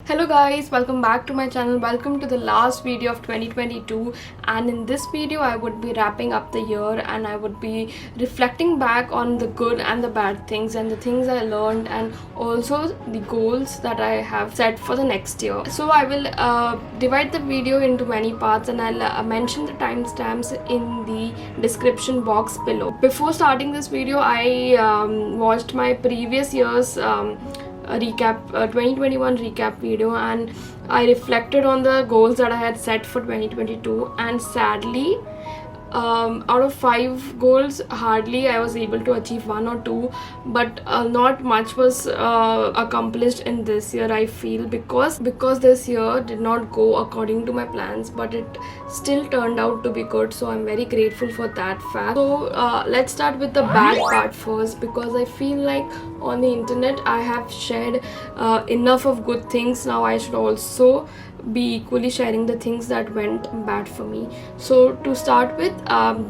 Hello guys, welcome back to my channel. Welcome to the last video of 2022, and in this video I would be wrapping up the year and I would be reflecting back on the good and the bad things and the things I learned and also the goals that I have set for the next year. So I will divide the video into many parts and I'll mention the timestamps in the description box below. Before starting this video, I watched my previous year's a recap 2021 recap video, and I reflected on the goals that I had set for 2022, and sadly out of 5 goals hardly I was able to achieve 1 or 2, but not much was accomplished in this year, I feel, because this year did not go according to my plans, but it still turned out to be good, so I'm very grateful for that fact. So let's start with the bad part first, because I feel like on the internet I have shared enough of good things. Now I should also be equally sharing the things that went bad for me. So to start with,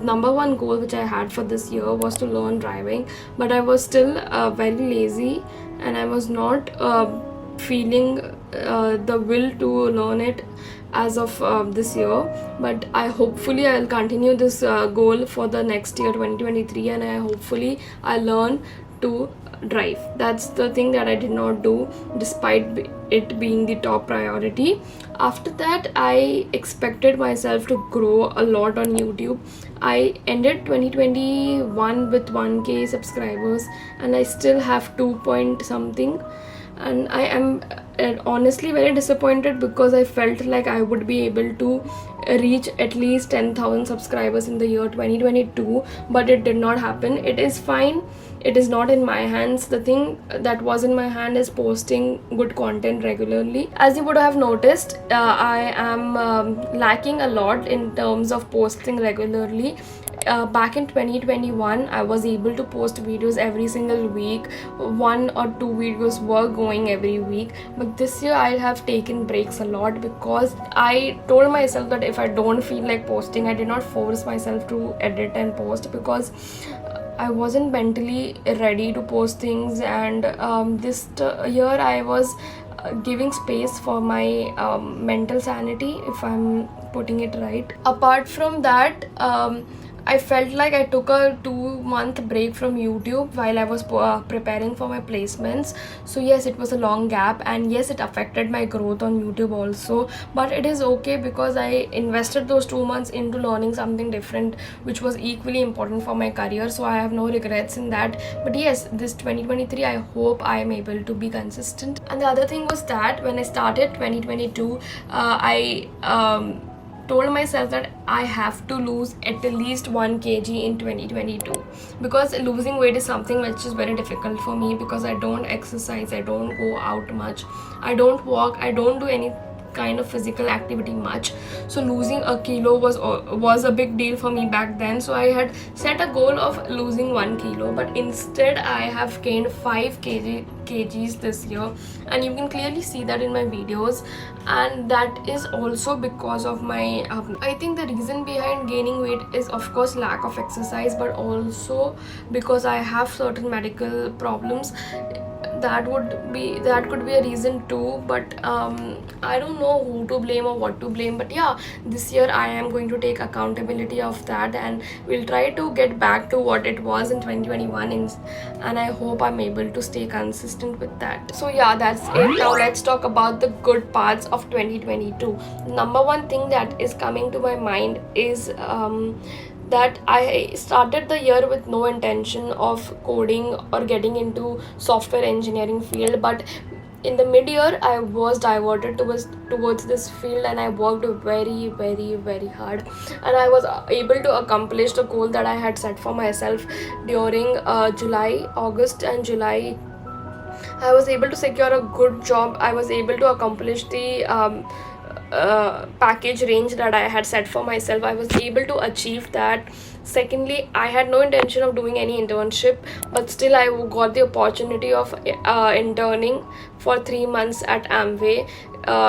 number 1 goal which I had for this year was to learn driving, but I was still very lazy and I was not feeling the will to learn it as of this year. But hopefully I'll continue this goal for the next year 2023, and I learn to drive. That's the thing that I did not do despite it being the top priority. After that, I expected myself to grow a lot on YouTube. I ended 2021 with 1k subscribers and I still have 2 point something, and I am honestly very disappointed because I felt like I would be able to reach at least 10,000 subscribers in the year 2022, but it did not happen. It is fine, it is not in my hands. The thing that was in my hand is posting good content regularly. As you would have noticed, I am lacking a lot in terms of posting regularly. Back in 2021 I was able to post videos every single week. 1 or 2 videos were going every week, but this year I have taken breaks a lot because I told myself that if I don't feel like posting, I did not force myself to edit and post because I wasn't mentally ready to post things, and this year I was giving space for my mental sanity, if I'm putting it right. Apart from that, I felt like I took a 2-month break from YouTube while I was preparing for my placements. So yes, it was a long gap, and yes, it affected my growth on YouTube also, but it is okay because I invested those 2 months into learning something different, which was equally important for my career, so I have no regrets in that. But yes, this 2023 I hope I am able to be consistent. And the other thing was that when I started 2022, I told myself that I have to lose at least 1 kg in 2022, because losing weight is something which is very difficult for me because I don't exercise, I don't go out much, I don't walk, I don't do any kind of physical activity much. So losing a kilo was a big deal for me back then. So I had set a goal of losing 1 kilo, but instead I have gained 5 kgs this year, and you can clearly see that in my videos, and that is also because of my I think the reason behind gaining weight is of course lack of exercise, but also because I have certain medical problems. That could be a reason too, but I don't know who to blame or what to blame. But yeah, this year I am going to take accountability of that, and we'll try to get back to what it was in 2021, and I hope I'm able to stay consistent with that. So yeah, that's it. Now let's talk about the good parts of 2022. Number 1 thing that is coming to my mind is that I started the year with no intention of coding or getting into software engineering field, but in the mid-year I was diverted towards this field, and I worked very hard, and I was able to accomplish the goal that I had set for myself during August and July. I was able to secure a good job. I was able to accomplish the package range that I had set for myself. I was able to achieve that. Secondly, I had no intention of doing any internship, but still I got the opportunity of interning for 3 months at Amway.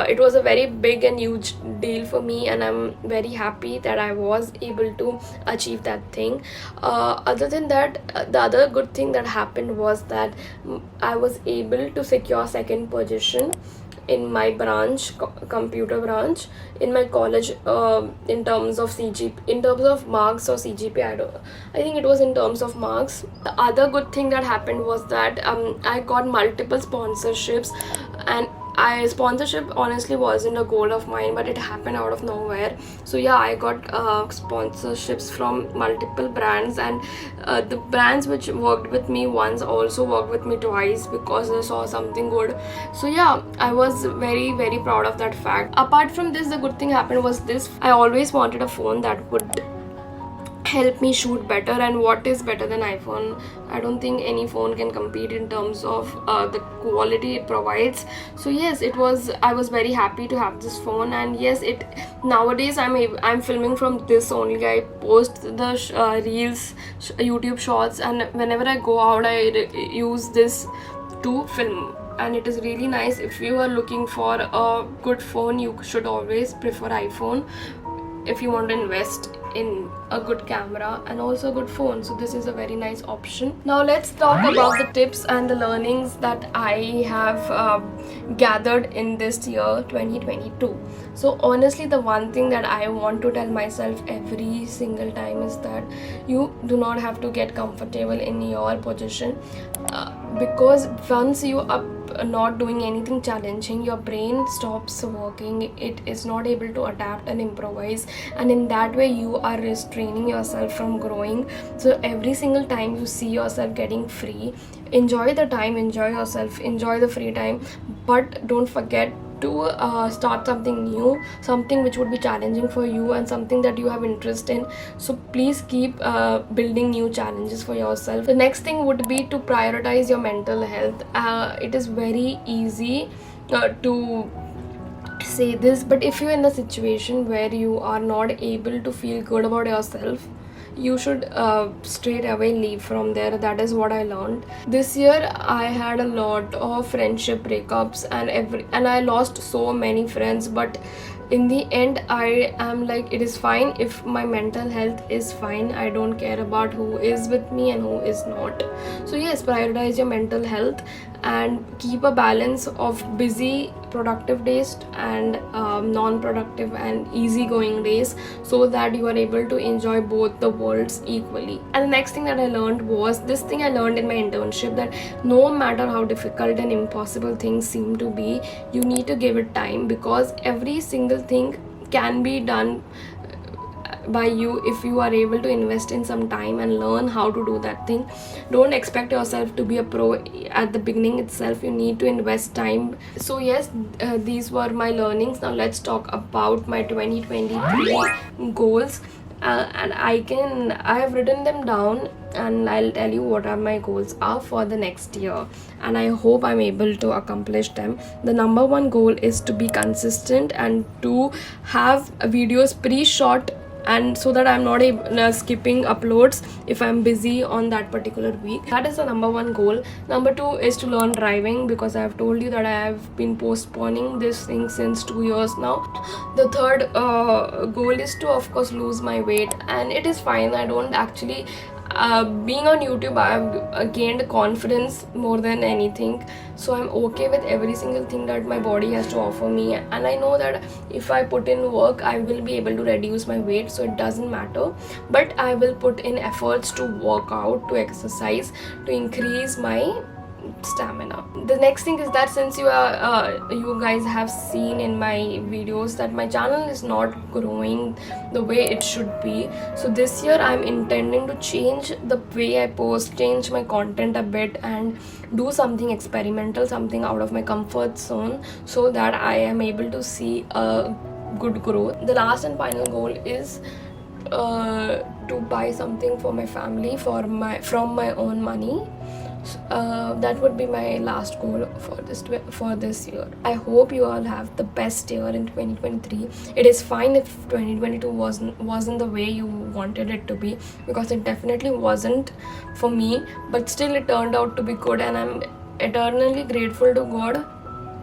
It was a very big and huge deal for me, and I'm very happy that I was able to achieve that thing. Other than that, the other good thing that happened was that I was able to secure second position in my branch, computer branch, in my college, in terms of in terms of marks or CGP. I think it was in terms of marks. The other good thing that happened was that I got multiple sponsorships, and sponsorship honestly wasn't a goal of mine, but it happened out of nowhere. So yeah, I got sponsorships from multiple brands, and the brands which worked with me once also worked with me twice because they saw something good. So yeah, I was very, very proud of that fact. Apart from this, the good thing happened was this: I always wanted a phone that would help me shoot better, and what is better than iPhone? I don't think any phone can compete in terms of the quality it provides. So yes, I was very happy to have this phone, and yes, nowadays I'm filming from this only. I post the reels, YouTube shorts, and whenever I go out I use this to film, and it is really nice. If you are looking for a good phone, you should always prefer iPhone if you want to invest in a good camera and also a good phone. So this is a very nice option. Now let's talk about the tips and the learnings that I have gathered in this year 2022. So honestly, the one thing that I want to tell myself every single time is that you do not have to get comfortable in your position, because once you are not doing anything challenging, your brain stops working. It is not able to adapt and improvise, and in that way you are restraining yourself from growing. So every single time you see yourself getting free, enjoy the time, enjoy yourself, enjoy the free time, but don't forget to start something new, something which would be challenging for you and something that you have interest in. So please keep building new challenges for yourself. The next thing would be to prioritize your mental health. It is very easy to say this, but if you're in the situation where you are not able to feel good about yourself, you should straight away leave from there. That is what I learned this year. I had a lot of friendship breakups, and I lost so many friends, but in the end I am like, it is fine if my mental health is fine. I don't care about who is with me and who is not. So yes, prioritize your mental health and keep a balance of busy productive days and non-productive and easygoing days, so that you are able to enjoy both the worlds equally. And the next thing that I learned was this thing I learned in my internship, that no matter how difficult and impossible things seem to be, you need to give it time, because every single thing can be done by you if you are able to invest in some time and learn how to do that thing. Don't expect yourself to be a pro at the beginning itself. You need to invest time. So yes, these were my learnings. Now let's talk about my 2023 goals. And I have written them down, and I'll tell you what are my goals are for the next year, and I hope I'm able to accomplish them. The number one goal is to be consistent and to have videos pre-shot, and so that I'm not skipping uploads if I'm busy on that particular week. That is the number one goal. Number two is to learn driving, because I have told you that I have been postponing this thing since 2 years now. The third goal is to, of course, lose my weight, and it is fine. I don't actually being on YouTube, I have gained confidence more than anything, so I'm okay with every single thing that my body has to offer me, and I know that if I put in work, I will be able to reduce my weight, so it doesn't matter. But I will put in efforts to work out, to exercise, to increase my stamina. The next thing is that since you guys have seen in my videos that my channel is not growing the way it should be, so this year I'm intending to change the way I post, change my content a bit, and do something experimental, something out of my comfort zone, so that I am able to see a good growth. The last and final goal is to buy something for my family from my own money. That would be my last goal for this year. I hope you all have the best year in 2023. It is fine if 2022 wasn't the way you wanted it to be, because it definitely wasn't for me, but still it turned out to be good, and I'm eternally grateful to God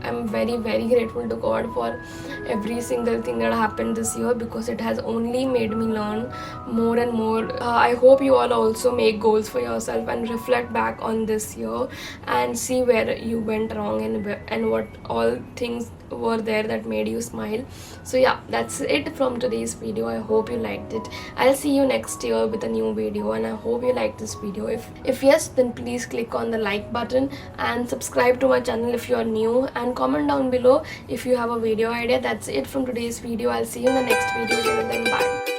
I'm very grateful to God for every single thing that happened this year, because it has only made me learn more and more. I hope you all also make goals for yourself and reflect back on this year and see where you went wrong and what all things were there that made you smile. So yeah, that's it from today's video. I hope you liked it. I'll see you next year with a new video, and I hope you like this video. If yes, then please click on the like button and subscribe to my channel if you are new, and comment down below if you have a video idea. That's it from today's video. I'll see you in the next video. Till then, bye.